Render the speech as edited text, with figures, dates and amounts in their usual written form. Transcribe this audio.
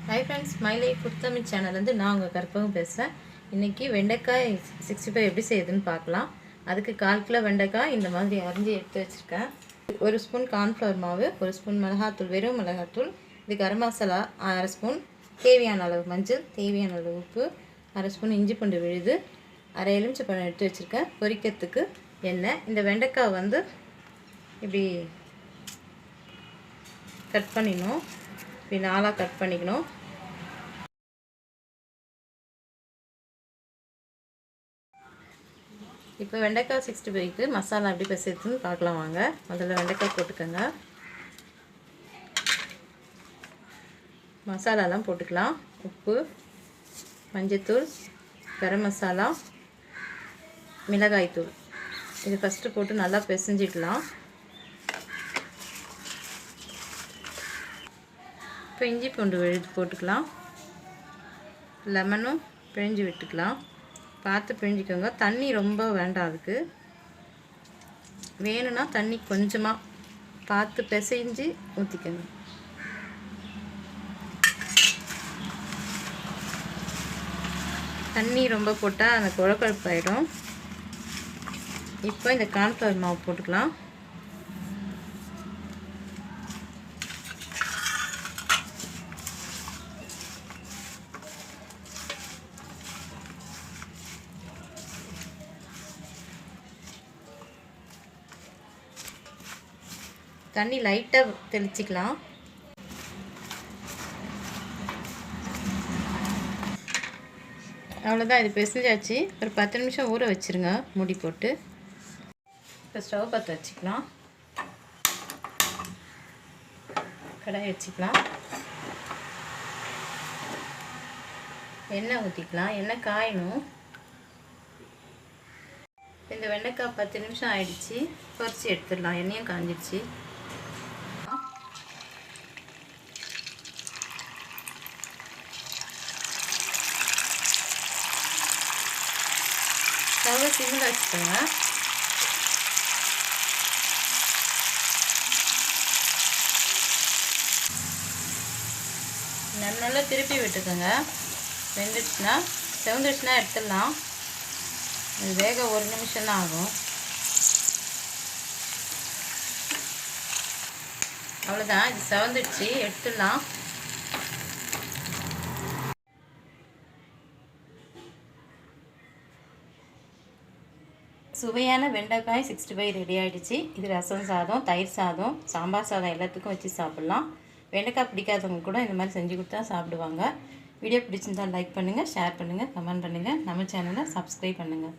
Hi friends, my life food Tamil சேனல்ல இருந்து நான் உங்க கற்பகம் பேசுறேன். இன்னைக்கு வெண்டைக்காய் 65 எப்படி செய்யதுன்னு பார்க்கலாம். அதுக்கு 1/4 கிலோ வெண்டைக்காய் இந்த மாதிரி அரிஞ்சு எடுத்து வச்சிருக்கேன். 1 ஸ்பூன் கார்ன் ஃப்ளவர் மாவு, 1 ஸ்பூன் மிளகாய்த்தூள், வெறும் மிளகாய்த்தூள், இது கரம் மசாலா 1/2 ஸ்பூன், தேவையான அளவு மஞ்சள், தேவையான அளவு உப்பு, 1/2 ஸ்பூன் இஞ்சி பூண்டு விழுது, 1/2 எலுமிச்சைப்பழம் எடுத்து வச்சிருக்கேன். பொரிக்கிறதுக்கு எண்ணெய். இந்த வெண்டைக்காய் வந்து இப்படி கட் பண்ணிடணும். இப்படி நாலாக கட் பண்ணிக்கணும். இப்போ வெண்டைக்காய் 65க்கு மசாலா எப்படி சேர்த்துன்னு பார்க்கலாம் வாங்க. முதல்ல வெண்டைக்காய் போட்டுக்கோங்க. மசாலாலாம் போட்டுக்கலாம். உப்பு, மஞ்சத்தூள், கரம் மசாலா, மிளகாய்த்தூள். இது ஃபஸ்ட்டு போட்டு நல்லா பிசைஞ்சிக்கலாம். இப்போ இஞ்சி பூண்டு விழுது போட்டுக்கலாம். லெமனும் பிழிஞ்சு விட்டுக்கலாம். பார்த்து பிழிஞ்சிக்கோங்க. தண்ணி ரொம்ப வேண்டாம். அதுக்கு வேணும்னா தண்ணி கொஞ்சமாக பார்த்து பிசைஞ்சு ஊற்றிக்கோங்க. தண்ணி ரொம்ப போட்டால் அந்த குழப்பழப்பாயிடும். இப்போ இந்த கார்ன்ஃப்ளவர் மாவு போட்டுக்கலாம். தண்ணி லைட்டாக தெளிச்சிக்கலாம். அவ்வளோதான். இது பிசைஞ்சாச்சு. ஒரு 10 நிமிஷம் ஊற வச்சுருங்க மூடி போட்டு. இப்போ ஸ்டவ் பற்ற வச்சுக்கலாம். கடாய் வச்சுக்கலாம். எண்ணெய் ஊற்றிக்கலாம். எண்ணெய் காயணும். இந்த வெண்டைக்காய் 10 நிமிஷம் ஆயிடுச்சு. பொரிச்சு எடுத்துடலாம். எண்ணெயும் காஞ்சிடுச்சு. ஸ்டவ்வை சிம்மில் வச்சுக்கோங்க. நல்லா திருப்பி விட்டுக்கோங்க. வெந்துடுச்சுன்னா செவந்துடுச்சுன்னா எடுத்துடலாம். இது வேக 1 நிமிஷம் தான் ஆகும். அவ்வளோதான். இது செவந்துடுச்சு, எடுத்துடலாம். சுவையான வெண்டைக்காய் 65 ரெடி ஆகிடுச்சு. இது ரசம் சாதம், தயிர் சாதம், சாம்பார் சாதம் எல்லாத்துக்கும் வச்சு சாப்பிட்லாம். வெண்டைக்காய் பிடிக்காதவங்க கூட இந்த மாதிரி செஞ்சு கொடுத்தா சாப்பிடுவாங்க. வீடியோ பிடிச்சிருந்தால் லைக் பண்ணுங்கள், ஷேர் பண்ணுங்கள், கமெண்ட் பண்ணுங்கள். நம்ம சேனலை சப்ஸ்கிரைப் பண்ணுங்கள்.